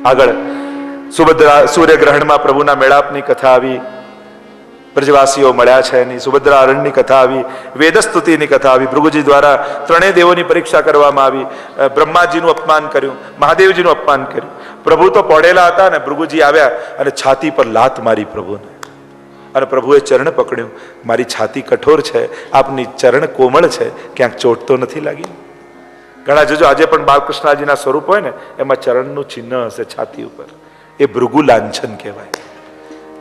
આગળ સુભદ્રા સૂર્યગ્રહણમાં પ્રભુના મેળાપની કથા આવી, બ્રજવાસીઓ મળ્યા છે એની, સુભદ્રા હરણની કથા આવી, વેદસ્તુતિની કથા આવી, ભૃગુજી દ્વારા ત્રણેય દેવોની પરીક્ષા કરવામાં આવી, બ્રહ્માજીનું અપમાન કર્યું, મહાદેવજીનું અપમાન કર્યું. પ્રભુ તો પડેલા હતા ને ભૃગુજી આવ્યા અને છાતી પર લાત મારી પ્રભુને, અને પ્રભુએ ચરણ પકડ્યું, મારી છાતી કઠોર છે, આપની ચરણ કોમળ છે, ક્યાંક ચોટ તો નથી લાગી? ઘણા જોજો આજે પણ બાલકૃષ્ણજીના સ્વરૂપ હોય ને એમાં ચરણનું ચિહ્ન હશે છાતી ઉપર, એ ભૃગુ લાંછન કહેવાય.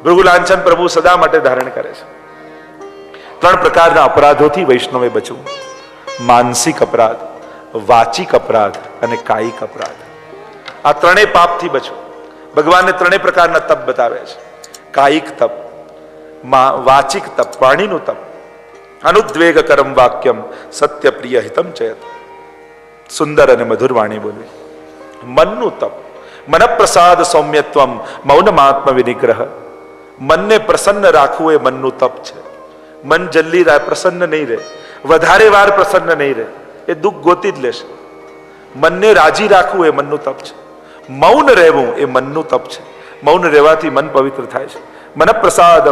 ભૃગુ લાંછન પ્રભુ સદા માટે ધારણ કરે છે. ત્રણ પ્રકારના અપરાધોથી વૈષ્ણવે બચવું: માનસિક અપરાધ, વાચિક અપરાધ અને કાયિક અપરાધ. આ ત્રણેય પાપથી બચવું. ભગવાનને ત્રણેય પ્રકારના તપ બતાવે છે: કાયિક તપ, વાચિક તપ, વાણીનું તપ, અનુદ્વેગ કરમ વાક્યમ સત્ય પ્રિય હિતમ ચયત, સુંદર અને મધુર વાણી બોલવી. મનનું તપ, મન પ્રસાદ સૌમ્યત્વમ મૌનમાત્મ વિનિગ્રહ, મનને પ્રસન્ન રાખવું એ મનનું તપ છે. મન જલ્દી પ્રસન્ન નહીં રહે, વધારે વાર પ્રસન્ન નહીં રહે, એ દુઃખ ગોતી જ લેશે. મનને રાજી રાખવું એ મનનું તપ છે. મૌન રહેવું એ મનનું તપ છે. મૌન રહેવાથી મન પવિત્ર થાય છે. મન પ્રસાદ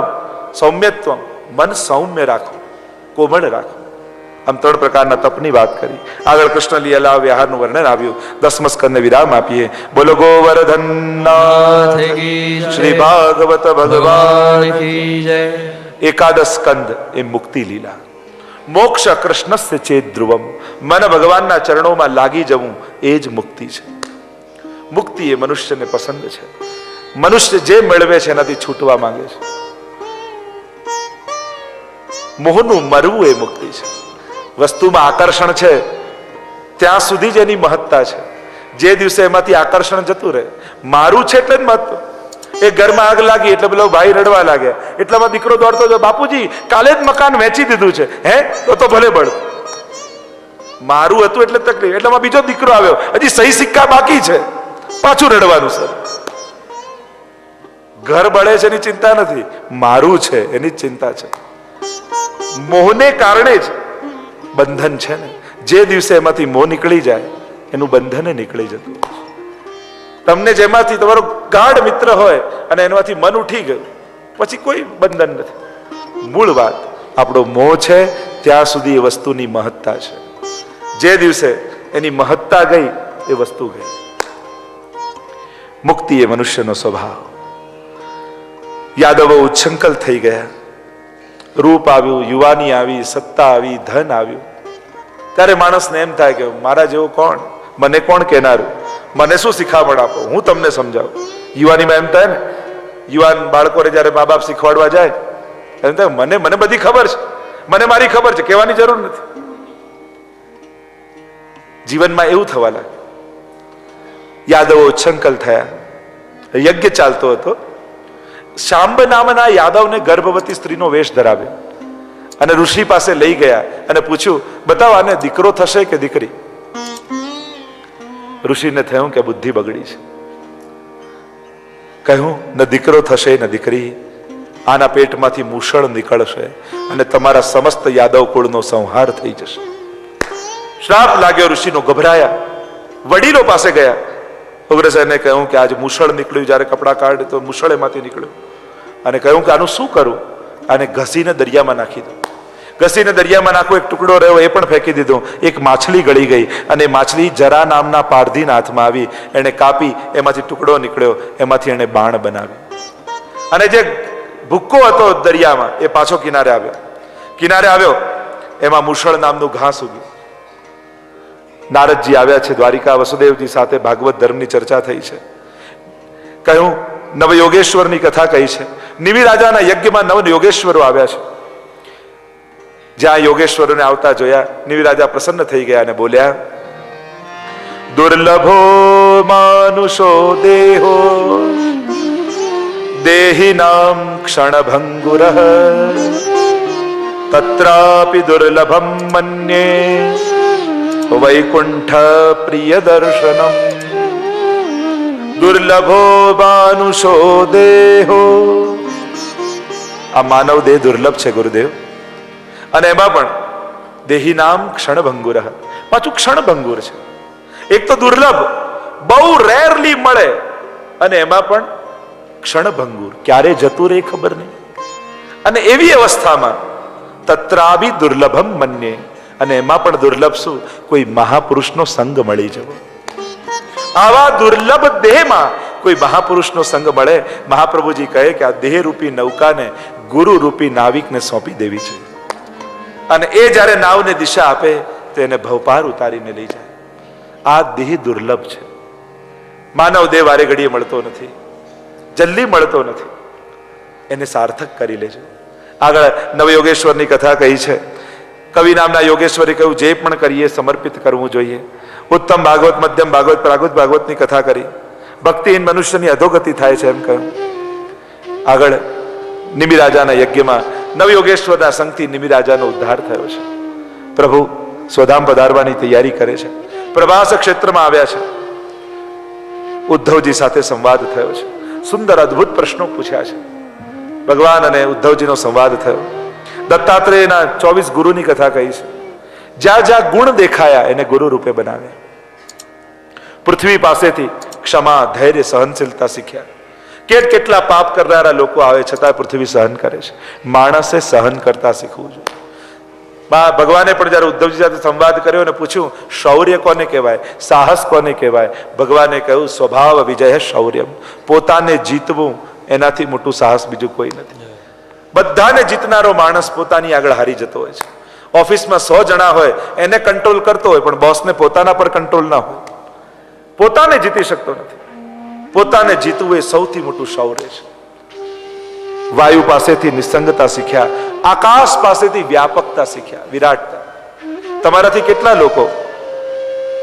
સૌમ્યત્વમ, મન સૌમ્ય રાખવું, કોમળ રાખવું. આમ ત્રણ પ્રકારના તપની વાત કરી. આગળ કૃષ્ણ લીલા વ્યવહારનું વર્ણન આવ્યું. 10મ સ્કંદને વિરામ આપીએ. બોલો ગોવર્ધન નાથ કી, શ્રી ભાગવત ભગવાન કી જય. 11 સ્કંદ એ મુક્તિ લીલા. મોક્ષ કૃષ્ણસ્ય ચેત ધ્રુવમ, મન ભગવાનના ચરણોમાં લાગી જવું એ જ મુક્તિ છે. મુક્તિ એ મનુષ્યને પસંદ છે. મનુષ્ય જે મેળવે છે એનાથી છૂટવા માંગે છે. મોહનું મરવું એ મુક્તિ છે. વસ્તુમાં આકર્ષણ છે ત્યાં સુધી જ એની મહત્તા છે. જે દિવસે એમાંથી આકર્ષણ જતું રહે, મારું છે એટલે જ મહત્વ. એ ઘરમાં આગ લાગી એટલે પેલો ભાઈ રડવા લાગ્યા, એટલામાં દીકરો દોડતો હતો, બાપુજી કાલે જ મકાન વેચી દીધું છે. હે તો ભલે બળ, મારું હતું એટલે તકલીફ. એટલામાં બીજો દીકરો આવ્યો, હજી સહી સિક્કા બાકી છે, પાછું રડવાનું. સર, ઘર બળે છે એની ચિંતા નથી, મારું છે એની જ ચિંતા છે. મોહને કારણે જ બંધન છે ને. જે દિવસે એમાંથી મોહ નીકળી જાય એનું બંધન નીકળી જતું. તમને જેમાંથી તમારો ગાઢ મિત્ર હોય અને એમાંથી મન ઉઠી ગયું પછી કોઈ બંધન નથી. મૂળ વાત આપણો મોહ છે ત્યાં સુધી એ વસ્તુની મહત્તા છે. જે દિવસે એની મહત્તા ગઈ એ વસ્તુ ગઈ. મુક્તિ એ મનુષ્યનો સ્વભાવ. યાદવો ઉચ્છંકલ થઈ ગયા. રૂપ આવ્યું, યુવાની આવી, સત્તા આવી, ધન આવ્યું, ત્યારે માણસને એમ થાય કે મારા જેવો કોણ, મને કોણ કહેનારું, મને શું શીખામણ આપો, હું તમને સમજાવું. યુવાનીમાં એમ થાય ને, યુવાન બાળકોને જયારે મા બાપ શીખવાડવા જાય એમ થાય મને બધી ખબર છે, મને મારી ખબર છે, કહેવાની જરૂર નથી. જીવનમાં એવું થવા લાગે. યાદવો ઉચ્છંકલ થયા. યજ્ઞ ચાલતો હતો. શાંબ નામના યાદવને ગર્ભવતી સ્ત્રીનો વેશ ધરાવ્યો અને ઋષિ પાસે લઈ ગયા અને પૂછ્યું, બતાવો આને દીકરો થશે કે દીકરી? ઋષિને થયું કે બુદ્ધિ બગડી છે. કહ્યું, ન દીકરો થશે ન દીકરી, આના પેટમાંથી મૂષળ નીકળશે અને તમારા સમસ્ત યાદવ કુળનો સંહાર થઈ જશે. શ્રાપ લાગ્યો. ઋષિનો ગભરાયા. વડીલો પાસે ગયા. ઉગ્રસેને કહ્યું કે આજે મૂષળ નીકળ્યું, જ્યારે કપડા કાઢે તો મૂષળ એમાંથી નીકળ્યું, અને કહ્યું કે આનું શું કરું? આને ઘસીને દરિયામાં નાખી દો. ઘસીને દરિયામાં નાખો. એક ટુકડો રહ્યો એ પણ ફેંકી દીધો. એક માછલી ગળી ગઈ અને માછલી જરા નામના પારધીના હાથમાં આવી. એને કાપી, એમાંથી ટુકડો નીકળ્યો, એમાંથી એને બાણ બનાવી. અને જે ભૂક્કો હતો દરિયામાં એ પાછો કિનારે આવ્યો. કિનારે આવ્યો એમાં મૂષળ નામનું ઘાસ ઉગ્યું. નારદજી આવ્યા છે દ્વારિકા, વસુદેવજી સાથે ભાગવત ધર્મની ચર્ચા થઈ છે. કહ્યું, નવયોગેશ્વરની કથા કહી છે. નિમિ રાજાના યજ્ઞમાં નવ યોગેશ્વરો આવ્યા છે. જ્યાં યોગેશ્વરોને આવતા જોયા, નિમિ રાજા પ્રસન્ન થઈ ગયા અને બોલ્યા, દુર્લભો માનુષો દેહો દેહિનામ ક્ષણભંગુરઃ તત્રાપી દુર્લભમ મન્યે વૈકુંઠ પ્રિય દર્શનમ. દુર્લભો માનુષો દેહો, આ માનવ દેહ દુર્લભ છે ગુરુદેવ, અને એમાં પણ દેહી નામ ક્ષણભંગુર, પાછું ક્ષણભંગુર છે. એક તો દુર્લભ, બહુ રેરલી મળે, અને એમાં પણ ક્ષણભંગુર, ક્યારે જતું રહે ખબર નહીં. અને એવી અવસ્થામાં તત્રાભી દુર્લભમ મન્યે, અને એમાં પણ દુર્લભ શું? કોઈ મહાપુરુષનો સંગ મળી જવો. આવા દુર્લભ દેહમાં કોઈ મહાપુરુષનો સંગ મળે. મહાપ્રભુજી કહે કે આ દેહ રૂપી નૌકાને ગુરુ રૂપી નાવિકને સોંપી દેવી છે. અને એ જ્યારે નાવને દિશા આપે તો એને ભવપાર ઉતારીને લઈ જાય. આ દેહ દુર્લભ છે. માનવ દેહ વારે ઘડીએ મળતો નથી, જલ્દી મળતો નથી. એને સાર્થક કરી લેજો. આગળ નવયોગેશ્વરની કથા કહી છે. કવિ નામના યોગેશ્વરે કહ્યું જે પણ કરીએ સમર્પિત કરવું જોઈએ. ઉત્તમ ભાગવત, મધ્યમ ભાગવત, પ્રાગૃત ભાગવતની કથા કરી. ભક્તિહીન મનુષ્યની અધોગતિ થાય છે એમ કહ્યું. આગળ નિમિરાજાના યજ્ઞમાં નવયોગેશ્વરના સંગથી નિમિરાજાનો ઉદ્ધાર થયો છે. પ્રભુ સ્વધામ પધારવાની તૈયારી કરે છે. પ્રભાસ ક્ષેત્રમાં આવ્યા છે. ઉદ્ધવજી સાથે સંવાદ થયો છે. સુંદર અદ્ભુત પ્રશ્નો પૂછ્યા છે. ભગવાન અને ઉદ્ધવજીનો સંવાદ થયો. દત્તાત્રેયના 24 ગુરુની કથા કહી છે. જ્યાં જ્યાં ગુણ દેખાયા એને ગુરુ રૂપે બનાવ્યા. પૃથ્વી પાસેથી ક્ષમા, ધૈર્ય, સહનશીલતા શીખ્યા. કેટલા પાપ કરનારા લોકો આવે છતાં પૃથ્વી સહન કરે છે. માણસે સહન કરતા શીખવું જોઈએ. ભગવાને પણ જયારે ઉદ્ધવજી સાથે સંવાદ કર્યો અને પૂછ્યું શૌર્ય કોને કહેવાય, સાહસ કોને કહેવાય, ભગવાને કહ્યું સ્વભાવ વિજય શૌર્યમ. પોતાને જીતવું એનાથી મોટું સાહસ બીજું કોઈ નથી. બધાને જીતનારો માણસ પોતાની આગળ હારી જતો હોય છે. ઓફિસમાં 100 જણા હોય એને કંટ્રોલ કરતો હોય, પણ બોસને પોતાના પર કંટ્રોલ ના હોય. પોતાને જીતી શકતો નથી. પોતાને જીતવું એ સૌથી મોટું શૌર્ય છે. વાયુ પાસેથી નિસંગતા શીખ્યા. આકાશ પાસેથી વ્યાપકતા શીખ્યા, વિરાટતા. તમારાથી કેટલા લોકો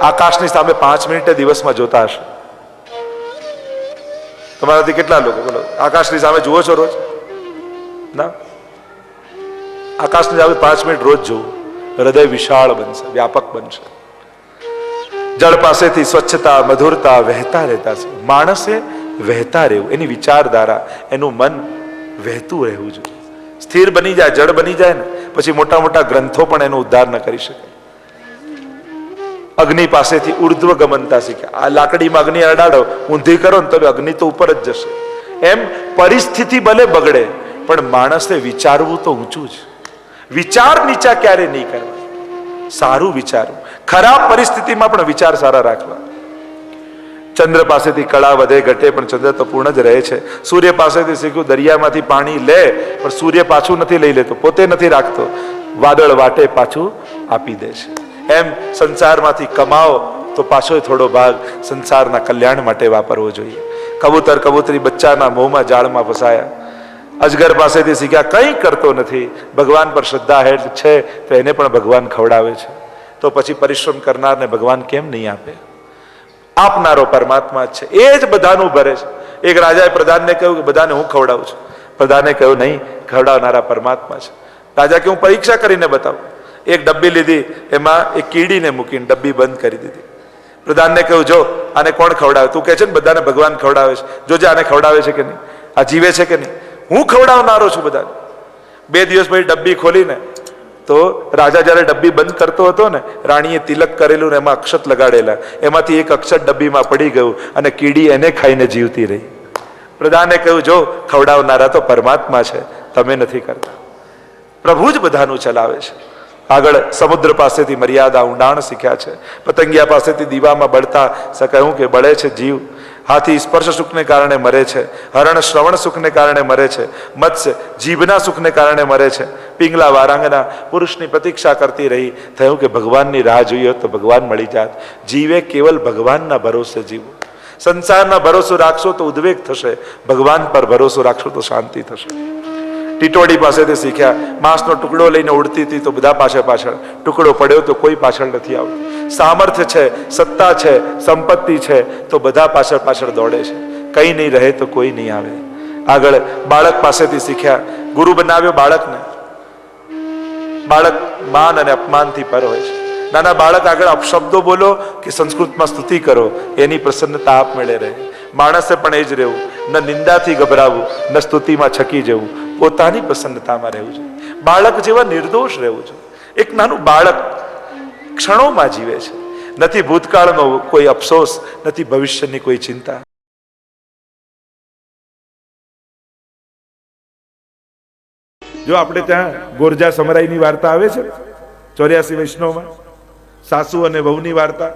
આકાશની સામે 5 મિનિટે દિવસમાં જોતા હશે? તમારાથી કેટલા લોકો બોલો આકાશની સામે જુઓ છો રોજ? ના. આકાશની સામે 5 મિનિટ રોજ જોવું, હૃદય વિશાળ બનશે, વ્યાપક બનશે. જળ પાસેથી સ્વચ્છતા, મધુરતા, વહેતા રહેતા છે. માણસે વહેતા રહેવું, એની વિચારધારા, એનું મન વહેતું રહેવું જોઈએ. સ્થિર બની જાય, જળ બની જાય ને પછી મોટા મોટા ગ્રંથો પણ એનો ઉદ્ધાર ન કરી શકે. અગ્નિ પાસેથી ઉર્ધ્વ ગમનતા શીખ્યા. આ લાકડીમાં અગ્નિ અડાડો, ઊંધી કરો ને તો અગ્નિ તો ઉપર જ જશે. એમ પરિસ્થિતિ ભલે બગડે પણ માણસે વિચારવું તો ઊંચું જ. વિચાર નીચા ક્યારે નહીં કરવા, સારું વિચારવું. ખરાબ પરિસ્થિતિમાં પણ વિચાર સારા રાખવા. ચંદ્ર પાસેથી કળા વધે ઘટે પણ ચંદ્ર તો પૂર્ણ જ રહે છે. સૂર્ય પાસેથી શીખ્યું દરિયામાંથી પાણી લે પણ સૂર્ય પાછું નથી લઈ લેતો, પોતે નથી રાખતો, વાદળ વાટે પાછું આપી દે છે. એમ સંસારમાંથી કમાઓ તો પાછો થોડો ભાગ સંસારના કલ્યાણ માટે વાપરવો જોઈએ. કબૂતર કબૂતરી બચ્ચાના મોંમાં જાળમાં ફસાયા. અજગર પાસેથી શીખ્યા કંઈ કરતો નથી, ભગવાન પર શ્રદ્ધા હેઠ છે તો એને પણ ભગવાન ખવડાવે છે. તો પછી પરિશ્રમ કરનારને ભગવાન કેમ નહીં આપે? આપનારો પરમાત્મા જ છે, એ જ બધાનું ભરે છે. એક રાજાએ પ્રધાનને કહ્યું કે બધાને હું ખવડાવું છું. પ્રધાને કહ્યું નહીં, ખવડાવનારા પરમાત્મા છે. રાજા કે હું પરીક્ષા કરીને બતાવું. એક ડબ્બી લીધી, એમાં એક કીડીને મૂકીને ડબ્બી બંધ કરી દીધી. પ્રધાનને કહ્યું જો આને કોણ ખવડાવે? તું કહે છે ને બધાને ભગવાન ખવડાવે છે, જોજે આને ખવડાવે છે કે નહીં, આ જીવે છે કે નહીં. હું ખવડાવનારો છું બધાને. 2 દિવસ પછી ડબ્બી ખોલીને તો રાજા જયારે ડબ્બી બંધ કરતો હતો ને, રાણીએ તિલક કરેલું ને એમાં અક્ષત લગાડેલા, એમાંથી એક અક્ષત ડબ્બીમાં પડી ગયું અને કીડી એને ખાઈને જીવતી રહી. પ્રધાને કહ્યું જો ખવડાવનારા તો પરમાત્મા છે, તમે નથી કરતા. પ્રભુ જ બધાનું ચલાવે છે. આગળ સમુદ્ર પાસેથી મર્યાદા, ઊંડાણ શીખ્યા છે. પતંગિયા પાસેથી દીવામાં બળતા કહ્યું કે બળે છે જીવ. હાથી સ્પર્શ સુખને કારણે મરે છે. હરણ શ્રવણ સુખને કારણે મરે છે. મત્સ્ય જીભના સુખને કારણે મરે છે. પિંગલા વારાંગના પુરુષની પ્રતીક્ષા કરતી રહી. થયું કે ભગવાનની રાહ જોઈએ તો ભગવાન મળી જાત. જીવે કેવલ ભગવાનના ભરોસે જીવવું. સંસારના ભરોસો રાખશો તો ઉદ્વેગ થશે, ભગવાન પર ભરોસો રાખશો તો શાંતિ થશે. ટીટોડી પાસેથી શીખ્યા. માંસનો ટુકડો લઈને ઉડતી હતી તો બધા પાછળ, ટુકડો પડ્યો તો કોઈ પાછળ નથી આવતું. સામર્થ્ય છે, સત્તા છે, સંપત્તિ છે તો બધા પાછળ દોડે છે. કઈ નહીં રહે તો કોઈ નહીં આવે. આગળ બાળક પાસેથી શીખ્યા. ગુરુ બનાવ્યો બાળકને. બાળક માન અને અપમાનથી પર હોય છે. નાના બાળક આગળ અપશબ્દો બોલો કે સંસ્કૃતમાં સ્તુતિ કરો, એની પ્રસન્નતા આપમેળે રહે. માણસે પણ એ જ રહેવું, ન નિંદાથી ગભરાવું, ન સ્તુતિમાં છકી જવું, પોતાની પ્રસન્નતામાં રહેવું જોઈએ. બાળક જેવા નિર્દોષ રહેવું જોઈએ. એક નાનું બાળક ક્ષણોમાં જીવે છે. નથી ભૂતકાળનો કોઈ અફસોસ, નથી ભવિષ્યની કોઈ ચિંતા. જો આપણે ત્યાં ગોરજા સમરાઈની વાર્તા આવે છે 84 વૈષ્ણવમાં, સાસુ અને વહુની વાર્તા.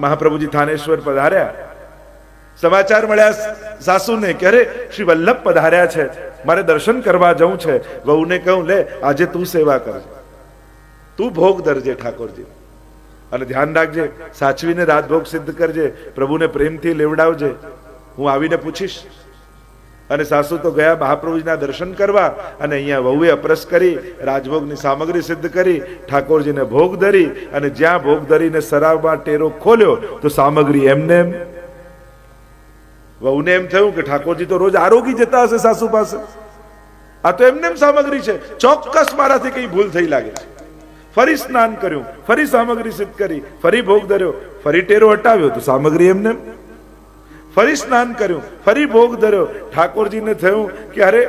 મહાપ્રભુજી થાનેશ્વર પધાર્યા, સમાચાર મળ્યા સાસુને કે અરે શ્રી વલ્લભ પધાર્યા છે, મારે દર્શન કરવા જવું છે. વહુને કહું, લે આજે તું સેવા કરજે, તું ભોગ ધરજે ઠાકોરજી, અને ધ્યાન રાખજે, સાચવીને રાજભોગ સિદ્ધ કરજે, પ્રભુને પ્રેમથી લેવડાવજે, હું આવીને પૂછીશ. અને સાસુ તો ગયા મહાપ્રભુજીના દર્શન કરવા, અને અહીંયા વહુએ અપરસ કરી રાજભોગની સામગ્રી સિદ્ધ કરી, ઠાકોરજીને ભોગ ધરી, અને જ્યાં ભોગ ધરીને સરાવમાં ટેરો ખોલ્યો તો સામગ્રી એમને એમ. વહુને એમ થયું કે ઠાકોરજી તો રોજ આરોગી જતા હશે સાસુ પાસે, આ તો એમને એમ સામગ્રી છે, ચોક્કસ મારાથી કઈ ભૂલ થઈ લાગે છે. ફરી સ્નાન કર્યું, ફરી સામગ્રી સિદ્ધ કરી, ફરી ભોગ ધર્યો, ફરી ટેરો હટાવ્યો તો સામગ્રી એમને એમ. ફરી સ્નાન કર્યું, ફરી ભોગ ધર્યો. ઠાકોરજીને થયું કે અરે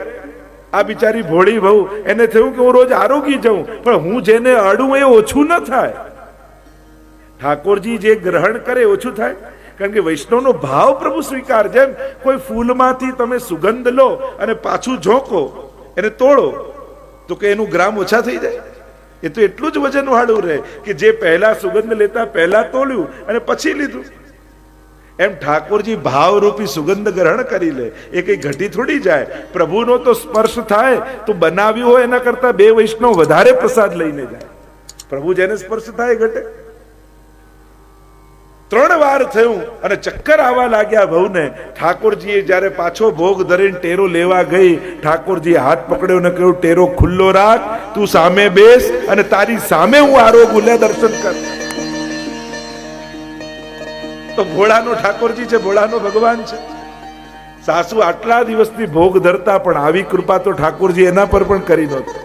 આ બિચારી ભોળી વહુ, એને થયું કે હું રોજ આરોગી જાઉં, પણ હું જેને અડું એ ઓછું ન થાય. ઠાકોરજી જે ગ્રહણ કરે ઓછું થાય, કારણ કે વૈષ્ણવનો ભાવ પ્રભુ સ્વીકાર. જેમ કોઈ ફૂલમાંથી તમે સુગંધ લો અને પાછું ઝોંકો, એને તોડો તો કે એનું ગ્રામ ઓછા થઈ જાય? એ તો એટલું જ વજન વાળું રહે કે જે પહેલા સુગંધ લેતા પહેલા તોડ્યું અને પછી લીધું. એમ ઠાકોરજી ભાવરૂપી સુગંધ ગ્રહણ કરી લે, એ કઈ ઘટી થોડી જાય. પ્રભુનો તો સ્પર્શ થાય તો બનાવ્યું હોય એના કરતા 2 વૈષ્ણવ વધારે પ્રસાદ લઈને જાય. પ્રભુ જેને સ્પર્શ થાય ઘટે. 3 વાર થયું અને ચક્કર આવવા લાગ્યા વહુને. ઠાકોરજીએ જ્યારે પાછો ભોગ ધરીને ટેરો લેવા ગઈ, ઠાકોરજીએ હાથ પકડ્યો ને કહ્યું, ટેરો ખુલ્લો રાખ, તું સામે બેસ અને તારી સામે હું આરોગું, લે દર્શન કર. તો ભોળાનો ઠાકોરજી છે, ભોળાનો ભગવાન છે. સાસુ આટલા દિવસથી ભોગ ધરતા, પણ આવી કૃપા તો ઠાકોરજી એના પર પણ કરી નહોતી.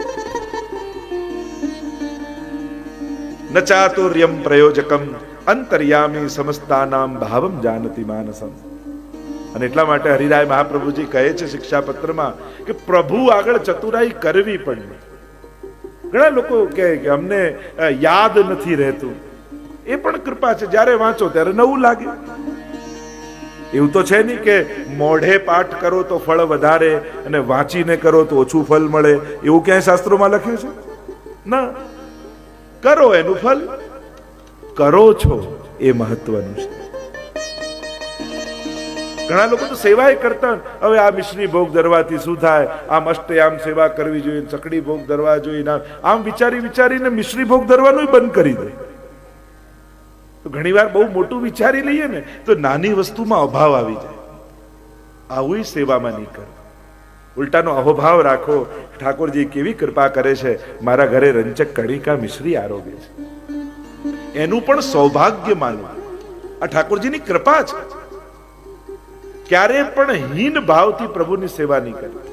ન ચાતુર્યમ પ્રયોજકમ અંતર્યામી સમસ્તાનામ ભાવમ જાનતી માનસમ. અને એટલા માટે હરિરાય મહાપ્રભુજી કહે છે શિક્ષાપત્રમાં કે પ્રભુ આગળ ચતુરાઈ કરવી પડે. ઘણા લોકો કહે કે અમને યાદ નથી રહેતું, એ પણ કૃપા છે. જ્યારે વાંચો ત્યારે નવું લાગે. એવું તો છે નહીં કે મોઢે પાઠ કરો તો ફળ વધારે અને વાંચીને કરો તો ઓછું ફળ મળે, એવું ક્યાંય શાસ્ત્રોમાં લખ્યું છે? ના, કરો એનું ફળ, કરો છો એ મહત્વનું છે. ઘણા લોકો તો સેવાય કરતા, હવે આ મિશ્રી ભોગ ધરવાથી શું થાય, આમ અષ્ટયામ સેવા કરવી જોઈએ, ચકડી ભોગ ધરવા જોઈએ, આમ વિચારીને મિશ્રી ભોગ ધરવાનું બંધ કરી દે. તો ઘણી વાર બહુ મોટું વિચારી લઈએ ને તો નાની વસ્તુમાં અભાવ આવી જાય. આવું સેવામાં નહીં કરો, ઉલટાનો અહોભાવ રાખો. ઠાકોરજી કેવી કૃપા કરે છે, મારા ઘરે રંચક કણિકા મિશ્રી આરોગે છે, એનું પણ સૌભાગ્ય માનવું. આ ઠાકોરજીની કૃપા છે. ક્યારે પણ હીન ભાવથી પ્રભુની સેવા નહીં કરવી,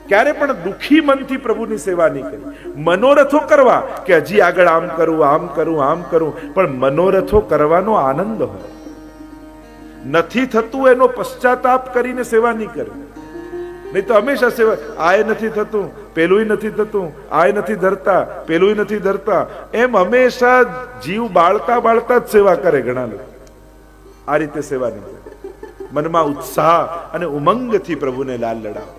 ક્યારે પણ દુખી મનથી પ્રભુની સેવા નહીં કરવી. મનોરથો કરવા કે હજી આગળ આમ કરું, આમ કરું, આમ કરું, પણ મનોરથો કરવાનો આનંદ હોય. નથી થતું એનો પશ્ચાતાપ કરીને સેવા નહીં કરવી. નહીં તો હંમેશા સેવા, આય નથી થતું, પેલું નથી થતું, આય નથી ધરતા, પેલું નથી ધરતા, એમ હંમેશા જીવ બાળતા બાળતા જ સેવા કરે ઘણા લોકો. આ રીતે સેવા નહીં કરે. મનમાં ઉત્સાહ અને ઉમંગથી પ્રભુને લાલ લડાવો.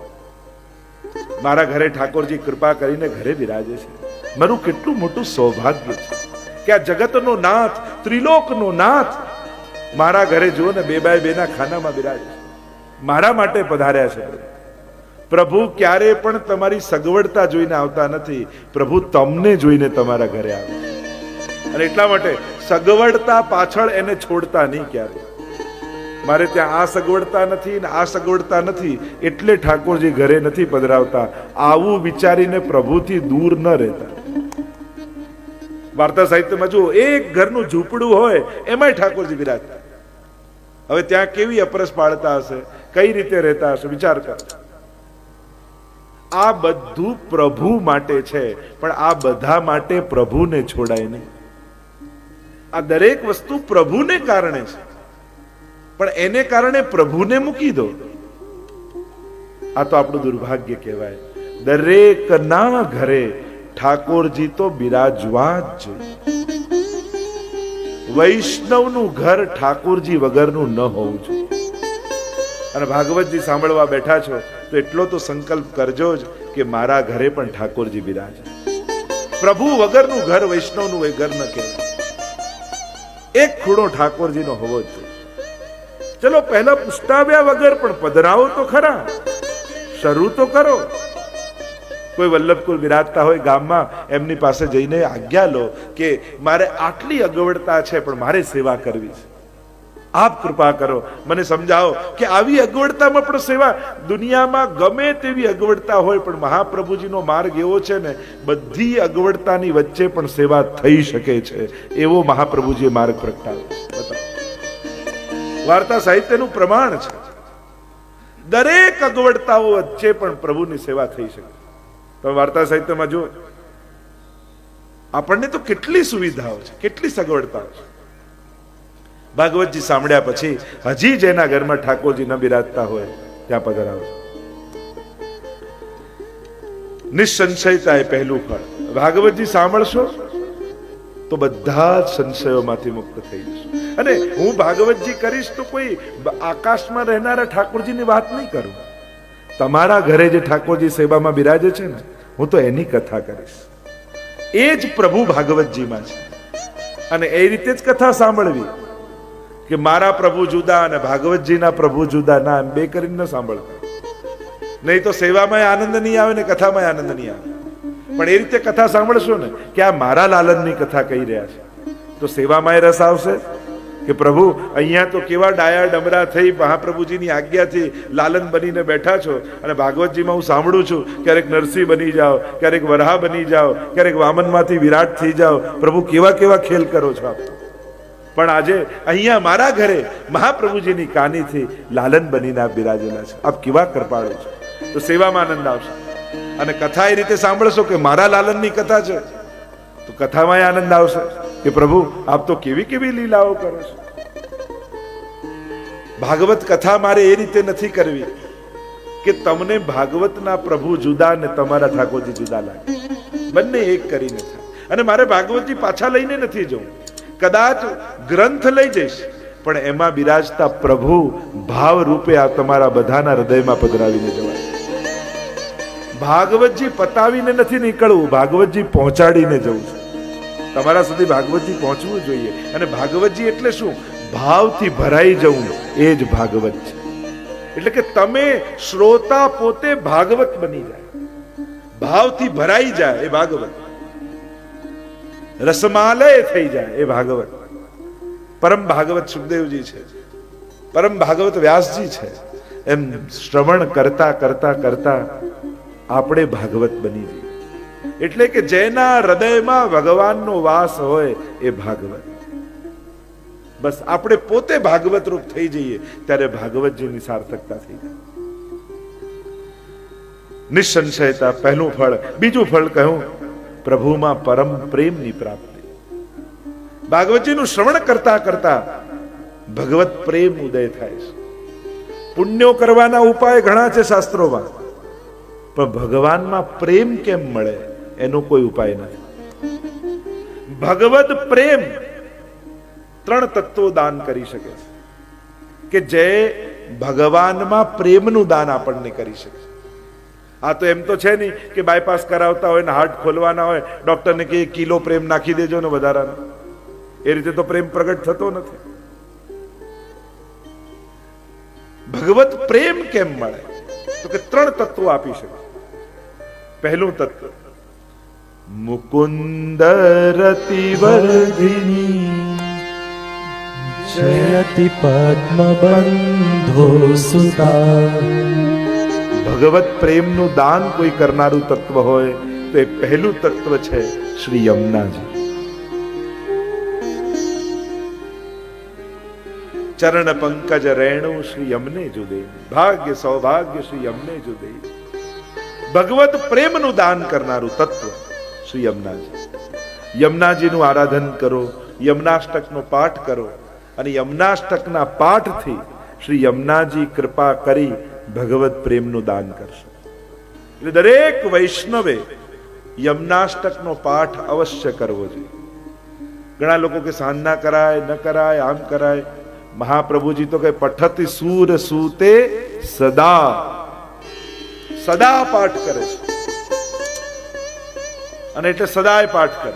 મારા ઘરે ઠાકોરજી કૃપા કરીને ઘરે બિરાજે છે, મારું કેટલું મોટું સૌભાગ્ય છે કે આ જગતનો નાથ, ત્રિલોકનો નાથ મારા ઘરે જુઓ ને 2x2 ના ખાનામાં બિરાજે છે, મારા માટે પધાર્યા છે. પ્રભુ ક્યારે પણ તમારી સગવડતા જોઈને આવતા નથી, પ્રભુ તમને જોઈને તમારા ઘરે આવે છે. અને એટલા માટે સગવડતા પાછળ એને છોડતા નહીં ક્યારે. મારે ત્યાં આ સગવડતા નથી ને આ સગવડતા નથી એટલે ઠાકોરજી ઘરે નથી પધરાવતા, આવું વિચારીને પ્રભુથી દૂર ન રહેતા. વાર્તા સાહિત્યમાં જુઓ, એક ઘરનું ઝૂંપડું હોય એમાંય ઠાકોરજી બિરાજતા. હવે ત્યાં કેવી અપરસ પાડતા હશે, કઈ રીતે રહેતા હશે, વિચાર કરો. આ બધું પ્રભુ માટે છે, પણ આ બધા માટે પ્રભુને છોડાય નહીં. આ દરેક વસ્તુ પ્રભુને કારણે છે, પણ એને કારણે પ્રભુને મૂકી દો. આ તો આપણું દુર્ભાગ્ય કહેવાય. દરેક ના ઘરે ઠાકોરજી તો બિરાજવા જ જોઈએ. વૈષ્ણવનું ઘર ઠાકોરજી વગરનું ન હોવું જોઈએ. અને ભાગવતજી સાંભળવા બેઠા છો તો એટલો તો સંકલ્પ કરજો જ કે મારા ઘરે પણ ઠાકોરજી બિરાજે. પ્રભુ વગરનું ઘર વૈષ્ણવનું એ ઘર ન કહેવાય. એક ખૂણો ઠાકોરજીનો હોવો જ જોઈએ. ચલો પહેલા પુષ્ટાવ્યા વગર પણ પધરાવો તો ખરા, શરૂ તો કરો. કોઈ વલ્લભકુળ બિરાજતા હોય ગામમાં, એમની પાસે જઈને આજ્ઞા લો કે મારે આટલી અગવડતા છે પણ મારે સેવા કરવી છે, આપ કૃપા કરો, મને સમજાવો કે આવી અગવડતામાં પણ સેવા. દુનિયામાં ગમે તેવી અગવડતા હોય પણ મહાપ્રભુજીનો માર્ગ એવો છે ને, બધી અગવડતાની વચ્ચે પણ સેવા થઈ શકે છે, એવો મહાપ્રભુજીએ માર્ગ પ્રગટાવ્યો. વાર્તા સાહિત્યનું પ્રમાણ છે. દરેક અગવડતાઓ વચ્ચે પણ પ્રભુની સેવા થઈ શકે. તો વાર્તા સાહિત્યમાં જો આપણને તો કેટલી સુવિધાઓ છે, કેટલી સગવડતાઓ છે. ભાગવતજી સાંભળ્યા પછી હજી જેના ઘરમાં ઠાકોરજી ન બિરાજતા હોય ત્યાં પધરાવો. નિસંશયતા એ પહેલું ફળ. ભાગવતજી સાંભળશો તો બધા જ સંશયોમાંથી મુક્ત થઈ જશો. અને હું ભાગવતજી કરીશ તો કોઈ આકાશમાં રહેનારા ઠાકોરજીની વાત નહીં કરું. તમારા ઘરે જે ઠાકોરજી સેવામાં બિરાજે છે ને, હું તો એની કથા કરીશ. એ જ પ્રભુ ભાગવતજીમાં છે. અને એ રીતે જ કથા સાંભળવી કે મારા પ્રભુ જુદા અને ભાગવતજીના પ્રભુ જુદા, ના, એમ બે કરીને ન સાંભળતા. નહીં તો સેવામાં આનંદ નહીં આવે ને કથામાં આનંદ નહીં આવે. પણ એ રીતે કથા સાંભળશો ને કે આ મારા લાલનની કથા કહી રહ્યા છે, તો સેવામાં રસ આવશે કે પ્રભુ અહીંયા તો કેવા ડાયા ડમરા થઈ મહાપ્રભુજીની આજ્ઞાથી લાલન બનીને બેઠા છો, અને ભાગવતજીમાં હું સાંભળું છું ક્યારેક નરસિંહ બની જાઓ, ક્યારેક વરાહ બની જાઓ, ક્યારેક વામનમાંથી વિરાટ થઈ જાઓ. પ્રભુ કેવા કેવા ખેલ કરો છો આપ. પણ આજે અહીંયા મારા ઘરે મહાપ્રભુજીની કાનીથી લાલન બનીને આપ બિરાજેલા છે. આપ કેવા કૃપાળુ છો. તો સેવામાં આનંદ આવશે. અને કથા એ રીતે સાંભળશો કે મારા લાલનની કથા છે, તો કથામાં આનંદ આવશે કે પ્રભુ આપ તો કેવી કેવી લીલાઓ કરો છો. ભાગવત કથા મારે એ રીતે નથી કરવી કે તમને ભાગવતના પ્રભુ જુદા ને તમારા ઠાકોરજી જુદા લાગે. બંને એક કરીને થાય. અને મારે ભાગવતજી પાછા લઈને નથી જવું. કદાચ ગ્રંથ લઈ જઈશ પણ એમાં બિરાજતા પ્રભુ ભાવ રૂપે આ તમારા બધાના હૃદયમાં પધરાવીને જવાય. ભાગવતજી પતાવીને નથી નીકળવું, ભાગવતજી પહોંચાડીને જવું છે. તમારા સુધી ભાગવતજી પહોંચવું જોઈએ. અને ભાગવતજી એટલે શું? ભાવથી ભરાઈ જવું, એ જ ભાગવત છે. એટલે કે તમે શ્રોતા પોતે ભાગવત બની જાય, ભાવથી ભરાઈ જાય, એ ભાગવત. રસમાલય થઈ જાય, એ ભાગવત. પરમ ભાગવત સુખદેવજી છે, પરમ ભાગવત વ્યાસજી છે. એમ શ્રવણ કરતા કરતા કરતા આપણે ભાગવત બની જઈએ. એટલે કે જેના હૃદયમાં ભગવાનનો વાસ હોય એ ભાગવત. બસ આપણે પોતે ભાગવત રૂપ થઈ જઈએ ત્યારે ભાગવતજીની સાર્થકતા થઈ જાય. નિસંશયતા પહેલું ફળ. બીજું ફળ કહ્યું પ્રભુમાં પરમ પ્રેમની પ્રાપ્તિ. ભાગવતજીનું શ્રવણ કરતા કરતા ભગવત પ્રેમ ઉદય થાય છે. પુણ્યો કરવાના ઉપાય ઘણા છે શાસ્ત્રોમાં, પણ ભગવાનમાં પ્રેમ કેમ મળે એનો કોઈ ઉપાય નથી. ભગવત પ્રેમ 3 તત્વો દાન કરી શકે છે કે જે ભગવાનમાં પ્રેમનું દાન આપણને કરી શકે. આ તો એમ તો છે નહીં કે બાયપાસ કરાવતા હોય ને હાર્ટ ખોલવાના હોય, ડોક્ટરને કે 1 કિલો પ્રેમ નાખી દેજો ને વધારાનો. એ રીતે તો પ્રેમ પ્રગટ થતો નથી. ભગવત પ્રેમ કેમ મળે તો કે 3 તત્વો આપી શકે. પહેલું તત્વ મુકુંદ રતિ વર્ધિની જયતિ પદ્મ બંધો સુતા. ભગવત પ્રેમનું દાન કોઈ કરનારું તત્વ હોય તો એ પહેલું તત્વ છે શ્રી યમુનાજી. ચરણ પંકજ રેણુ શ્રી યમને જુદે, ભાગ્ય સૌભાગ્ય શ્રી યમને જુદે. ભગવત પ્રેમનું દાન કરનારું તત્વ શ્રી યમુનાજી. યમુનાજીનું આરાધન કરો, યમુનાષ્ટકનો પાઠ કરો, અને યમુનાષ્ટકના પાઠથી શ્રી યમુનાજી કૃપા કરી ભગવત પ્રેમનું દાન કરશે. એટલે દરેક વૈષ્ણવે યમુનાષ્ટકનો પાઠ અવશ્ય કરવો જોઈએ. ઘણા લોકો કે સાંજના કરાય ન કરાય, આમ કરાય. મહાપ્રભુજી તો કે પઠતી સૂર સૂતે સદા. સદા પાઠ કરે છે, અને એટલે સદાય પાઠ કરે.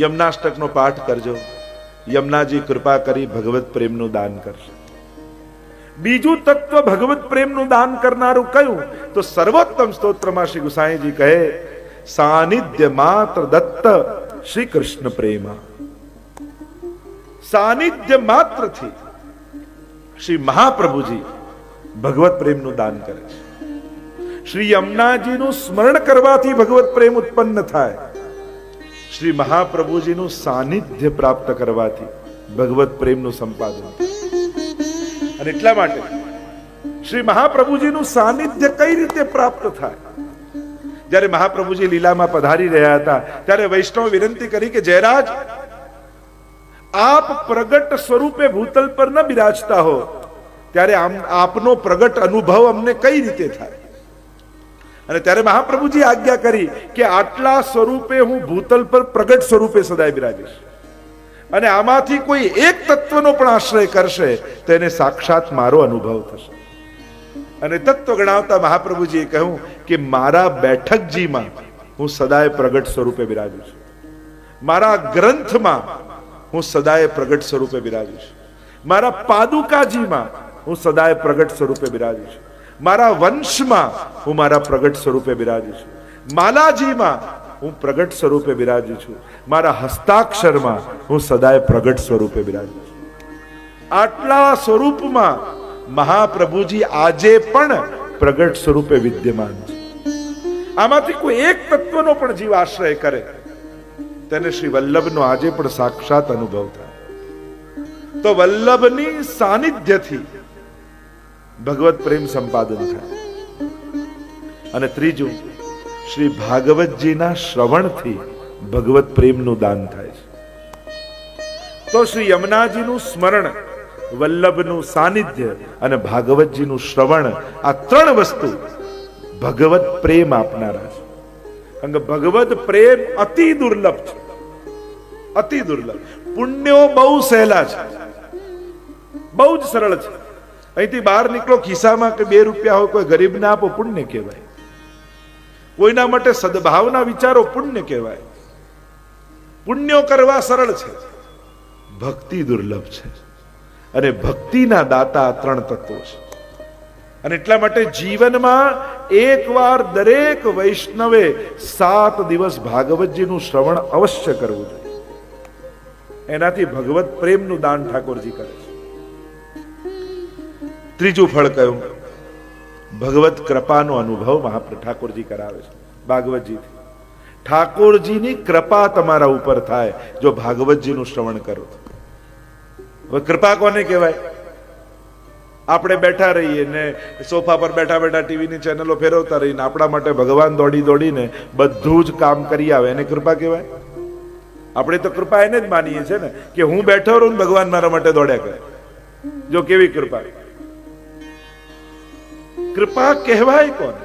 યમનાષ્ટકનો પાઠ કરજો, યમનાજી કૃપા કરી ભગવત પ્રેમનું દાન કરશે. બીજું તત્વ ભગવત પ્રેમનું દાન કરનારું કયું? તો સર્વોત્તમ સ્તોત્રમાં શ્રી ગુસાઈજી કહે, સાનિધ્ય માત્ર દત્ત શ્રી કૃષ્ણ પ્રેમા. સાનિધ્ય માત્રથી શ્રી મહાપ્રભુજી ભગવત પ્રેમનું દાન કરે છે. શ્રી યમુનાજીનું સ્મરણ કરવાથી ભગવત પ્રેમ ઉત્પન્ન થાય. શ્રી મહાપ્રભુજીનું સાનિધ્ય પ્રાપ્ત કરવાથી ભગવત પ્રેમનું સંપાદન થાય. અને એટલા માટે શ્રી મહાપ્રભુજીનું સાનિધ્ય કઈ રીતે પ્રાપ્ત થાય? જ્યારે મહાપ્રભુજી લીલામાં પધારી રહ્યા હતા ત્યારે વૈષ્ણવ વિનંતી કરી કે જયરાજ, આપ પ્રગટ સ્વરૂપે ભૂતલ પર ન બિરાજતા હો ત્યારે આપનો પ્રગટ અનુભવ અમને કઈ રીતે થાય? અને ત્યારે મહાપ્રભુજી આજ્ઞા કરી કે આટલા સ્વરૂપે હું ભૂતલ પર પ્રગટ સ્વરૂપે સદાય બિરાજીશ, અને આમાંથી કોઈ એક તત્વનો પણ આશ્રય કરશે તો એને સાક્ષાત મારો અનુભવ થશે. અને તત્વ ગણાવતા મહાપ્રભુજીએ કહ્યું કે મારા બેઠકજીમાં હું સદાય પ્રગટ સ્વરૂપે બિરાજું છું, મારા ગ્રંથમાં હું સદાય પ્રગટ સ્વરૂપે બિરાજું છું, મારા પાદુકાજીમાં હું સદાય પ્રગટ સ્વરૂપે બિરાજું છું, મારા વંશમાં હું મારા પ્રગટ સ્વરૂપે બિરાજું છું, માલાજીમાં હું પ્રગટ સ્વરૂપે બિરાજું છું, મારા હસ્તાક્ષરમાં હું સદાય પ્રગટ સ્વરૂપે બિરાજું છું. આટલા સ્વરૂપમાં મહાપ્રભુજી આજે પણ પ્રગટ સ્વરૂપે વિદ્યમાન છે. આમાંથી કોઈ એક તત્વનો પણ જીવ આશ્રય કરે તેને શ્રી વલ્લભનો આજે પણ સાક્ષાત અનુભવ થાય. તો વલ્લભની સાનિધ્યથી ભગવત પ્રેમ સંપાદન થાય. અને ત્રીજું, શ્રી ભાગવતજીના શ્રવણથી ભગવત પ્રેમનું દાન થાય છે. તો શ્રી યમુનાજીનું સ્મરણ, વલ્લભનું સાનિધ્ય અને ભાગવતજીનું શ્રવણ, આ ત્રણ વસ્તુ ભગવત પ્રેમ આપનારા છે. કારણ કે ભગવત પ્રેમ અતિ દુર્લભ છે, અતિ દુર્લભ. પુણ્યો બહુ સહેલા છે, બહુ જ સરળ છે. અહીંથી બહાર નીકળો, ખિસ્સામાં કે 2 રૂપિયા હોય, કોઈ ગરીબને આપો, પુણ્ય કહેવાય. કોઈના માટે સદભાવના વિચારો, પુણ્ય કહેવાય. પુણ્યો કરવા સરળ છે, ભક્તિ દુર્લભ છે. અને ભક્તિના દાતા 3 તત્વો છે. અને એટલા માટે જીવનમાં એકવાર દરેક વૈષ્ણવે 7 દિવસ ભાગવતજીનું શ્રવણ અવશ્ય કરવું જોઈએ. એનાથી ભગવત પ્રેમનું દાન ઠાકોરજી કરે છે. ત્રીજું ફળ કયું? ભગવત કૃપાનો અનુભવ મહાપ્રભુ ઠાકોરજી કરાવે છે ભાગવતજીથી. ઠાકોરજીની કૃપા તમારા ઉપર થાય જો ભાગવતજીનું શ્રવણ કરો. હવે કૃપા કોને કહેવાય? આપણે બેઠા રહીએ ને સોફા પર બેઠા બેઠા ટીવીની ચેનલો ફેરવતા રહીને આપણા માટે ભગવાન દોડી દોડીને બધું જ કામ કરી આવે, એને કૃપા કહેવાય? આપણે તો કૃપા એને જ માનીએ છીએ ને કે હું બેઠો રહું ને ભગવાન મારા માટે દોડ્યા કરે. જો કેવી કૃપા! કૃપા કહેવાય કોને?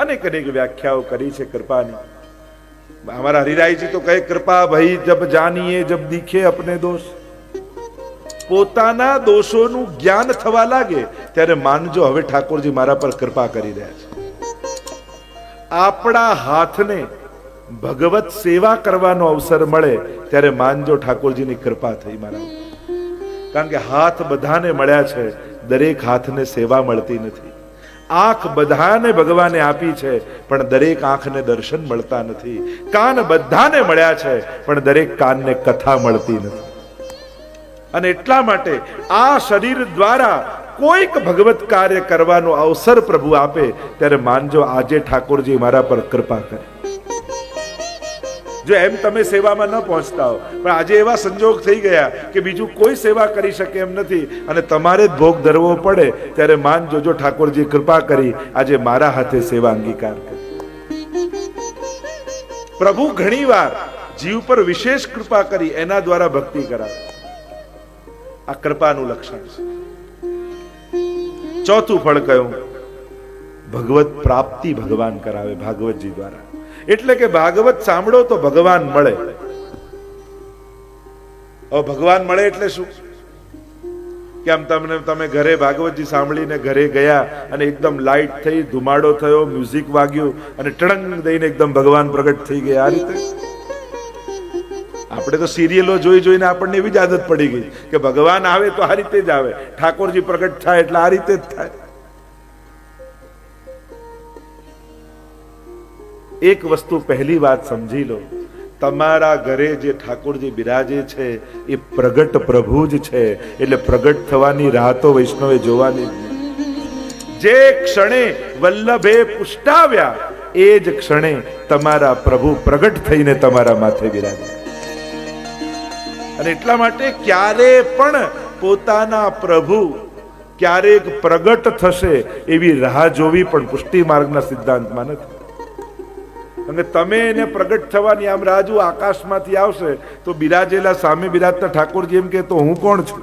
અનેક અનેક વ્યાખ્યાઓ કરી છે કૃપાની. हमारा हरिराय जी तो कहे कृपा भाई जब जानिए जब दिखे अपने दोष. પોતાના દોષોનું જ્ઞાન થવા લાગે ત્યારે માનજો હવે ઠાકોરજી મારા પર કૃપા કરી રહ્યા છે. આપણા હાથને ભગવત સેવા કરવાનો અવસર મળે ત્યારે માનજો ઠાકોરજીની કૃપા થઈ મારા ઉપર. કારણ કે હાથ બધાને મળ્યા છે, દરેક હાથને સેવા મળતી નથી. આંખ બધાને ભગવાને આપી છે પણ દરેક આંખને દર્શન મળતા નથી. કાન બધાને મળ્યા છે પણ દરેક કાનને કથા મળતી નથી. અને એટલા માટે આ શરીર દ્વારા કોઈક ભગવત કાર્ય કરવાનો અવસર પ્રભુ આપે ત્યારે માનજો આજે ઠાકોરજી મારા પર કૃપા કરે. જો એમ તમે સેવામાં ન પહોંચતા હો પણ આજે એવા સંજોગ થઈ ગયા કે બીજું કોઈ સેવા કરી શકે એમ નથી અને તમારે જ ભોગ ધરવો પડે ત્યારે માનજો જો ઠાકોરજી કૃપા કરી આજે મારા હાથે સેવા અંગીકાર કરી. પ્રભુ ઘણીવાર જીવ પર વિશેષ કૃપા કરી એના દ્વારા ભક્તિ કરાવે. આ કૃપાનું લક્ષણ છે. ચોથું ફળ કયું? ભગવત પ્રાપ્તિ ભગવાન કરાવે ભાગવતજી દ્વારા. એટલે કે ભાગવત સાંભળો તો ભગવાન મળે. હવે ભગવાન મળે એટલે શું? કે આમ તમે ઘરે ભાગવતજી સાંભળીને ઘરે ગયા અને એકદમ લાઇટ થઈ, ધુમાડો થયો, મ્યુઝિક વાગ્યું અને ટળંગ દઈને એકદમ ભગવાન પ્રગટ થઈ ગયા. આ રીતે આપણે તો સિરિયલો જોઈ જોઈને આપણને એવી જ આદત પડી ગઈ કે ભગવાન આવે તો આ રીતે જ આવે, ઠાકોરજી પ્રગટ થાય એટલે આ રીતે જ થાય. એક વસ્તુ પહેલી વાત સમજી લો, તમારા ઘરે જે ઠાકોરજી બિરાજે છે એ પ્રગટ પ્રભુ જ છે. એટલે પ્રગટ થવાની રાહ તો વૈષ્ણવે જોવાની. જે ક્ષણે વલ્લભે પુષ્ટાવ્યા એ જ ક્ષણે તમારા પ્રભુ પ્રગટ થઈને તમારા માથે બિરાજે. અને એટલા માટે ક્યારે પણ પોતાના પ્રભુ ક્યારેક પ્રગટ થશે એવી રાહ જોવી પણ પુષ્ટિ માર્ગના સિદ્ધાંતમાં નથી. અને તમે એને પ્રગટ થવાની આમ રાહ જુઓ, આકાશમાંથી આવશે તો બિરાજેલા સામે બિરાજતા ઠાકોરજી એમ કે તો હું કોણ છું?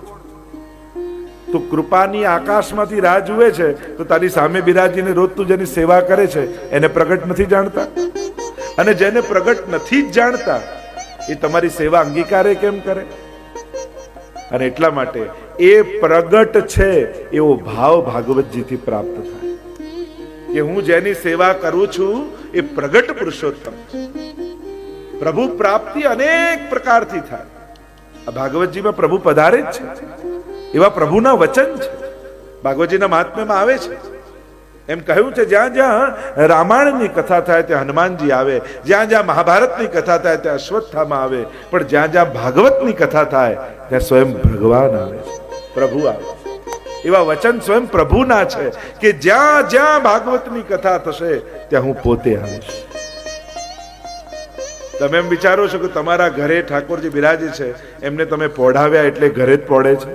તો કૃપાની આકાશમાંથી રાહ જુએ છે તો તારી સામે બિરાજીને રોજ તું જેની સેવા કરે છે એને પ્રગટ નથી જાણતા? અને જેને પ્રગટ નથી જ જાણતા એ તમારી સેવા અંગીકારે કેમ કરે? અને એટલા માટે એ પ્રગટ છે એવો ભાવ ભાગવતજીથી પ્રાપ્ત થાય કે હું જેની સેવા કરું છું એ પ્રગટ પુરુષોત્તમ છે. પ્રભુ પ્રાપ્તિ અનેક પ્રકારથી થાય. આ ભાગવતજીમાં પ્રભુ પધારે જ છે, એવા પ્રભુના વચન છે. ભાગવતજીના મહાત્મ્યમાં આવે છે, એમ કહ્યું છે જ્યાં જ્યાં રામાયણની કથા થાય ત્યાં હનુમાનજી આવે, જ્યાં જ્યાં મહાભારતની કથા થાય ત્યાં અશ્વત્થામા આવે, પણ જ્યાં જ્યાં ભાગવતની કથા થાય ત્યાં સ્વયં ભગવાન આવે છે, પ્રભુ આવે છે. એવા વચન સ્વયં પ્રભુના છે કે જ્યાં જ્યાં ભાગવતની કથા થશે ત્યાં હું પોતે આવીશ. તમે એમ વિચારો છો કે તમારા ઘરે ઠાકોરજી બિરાજે છે, એમને તમે પોઢાવ્યા એટલે ઘરે જ પોઢે છે?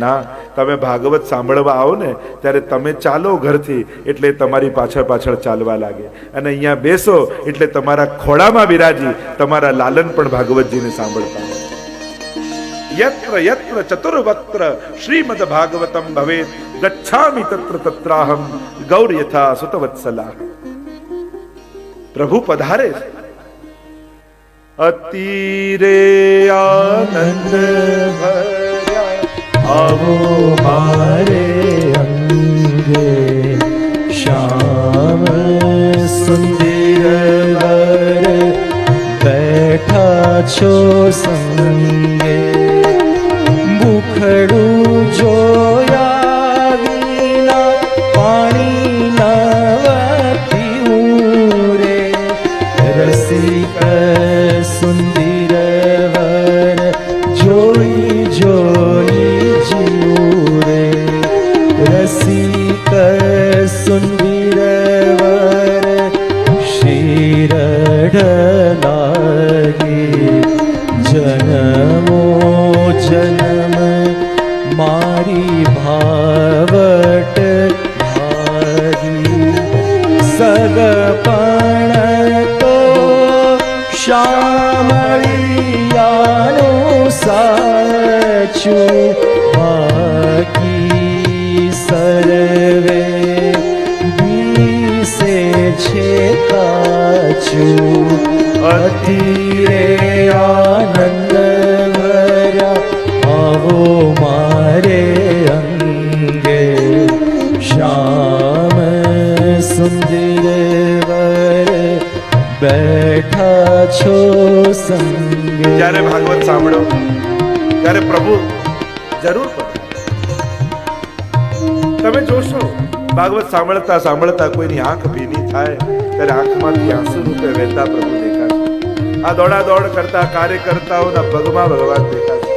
ના, તમે ભાગવત સાંભળવા આવો ને ત્યારે તમે ચાલો ઘરથી એટલે તમારી પાછળ પાછળ ચાલવા લાગે, અને અહીંયા બેસો એટલે તમારા ખોળામાં બિરાજી તમારા લાલન પણ ભાગવતજીને સાંભળતા. યત્ર યત્ર ચતુર્વક્ત્ર શ્રીમદ ભાગવતમ ભવેત ગચ્છામિ તત્ર તત્રાહમ ગૌર યથા સુતવત્સલા. પ્રભુ પધારે છે. અતિરે આનંદ આવો મારે અંગે શ્યામ સુંદર બેઠા છો સંગે. મુખડું જોયા વિના પાણી ના પીવું રે. રસિક સુંદર વર જોઈ જોઈ જીવું રે. રસિક સુંદર વર શિરઢ લાગી. જન્મો જન્મ મારી ભાવટ ભાગી. સગપણ તો શામળિયાનું સાચું, બાકી સર્વે દિશે છે કાચું. અતિરે આનંદ ભર્યા આવો મારે અંગે શ્યામ સુંદર વર બેઠા છો સંગે. જ્યારે ભાગવત સાંભળો ત્યારે પ્રભુ જરૂર પડે. તમે જોશો ભાગવત સાંભળતા સાંભળતા કોઈની આંખ ભીની થાય ત્યારે આંખમાંથી આંસુ રૂપે વહેતા પ્રભુ દેખાશે. આ દોડા દોડ કરતા કાર્યકર્તાઓના પગમાં ભગવાન દેખાશે.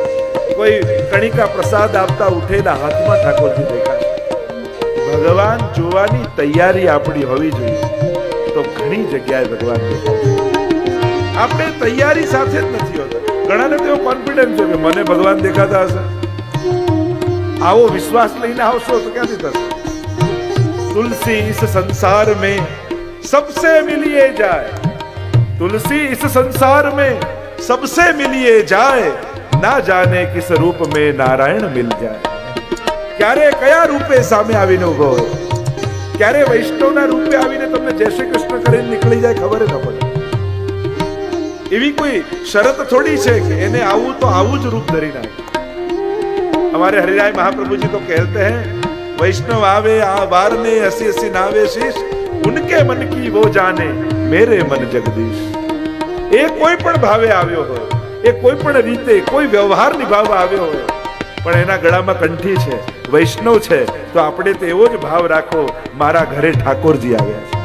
કોઈ કણિકા પ્રસાદ આપતા ઉઠેલા હાથમાં ઠાકોરજી દેખાશે. ભગવાન જોવાની તૈયારી આપણી હોવી જોઈએ તો ઘણી જગ્યાએ ભગવાન દેખાશે. આપણે તૈયારી સાથે જ નથી હોતા. ઘણાને તેવો કોન્ફિડન્સ છે કે મને ભગવાન દેખાતા હશે. આવો વિશ્વાસ લઈને આવશો તો ક્યાંથી થશે? तुलसी इस संसार में सबसे मिलिए जाए, तुलसी इस संसार में सबसे मिलिए जाए, ना जाने किस रूप में नारायण मिल जाए. ક્યારે કયા રૂપે સામે આવીને ઉભો હોય, ક્યારે વૈષ્ણવના રૂપે આવીને તમને જય શ્રી કૃષ્ણ કરીને નીકળી જાય ખબર ન પડે. એવી કોઈ શરત થોડી છે કે એને આવું તો આવું જ રૂપ ધરી નાખે. हमारे हरिराय महाप्रभु जी तो कहते हैं, वैष्णव आवे आ बार ने हसी हसी नावे शीश, उनके मन की वो जाने मेरे मन जगदीश। એ કોઈ પણ ભાવે આવ્યો હોય, એ કોઈ પણ રીતે કોઈ વ્યવહાર નિભાવવા આવ્યો હોય, પણ એના ગળામાં કંઠી છે, વૈષ્ણવ છે, તો આપણે તો એવો જ ભાવ રાખો, મારા ઘરે ઠાકોરજી આવ્યા છે।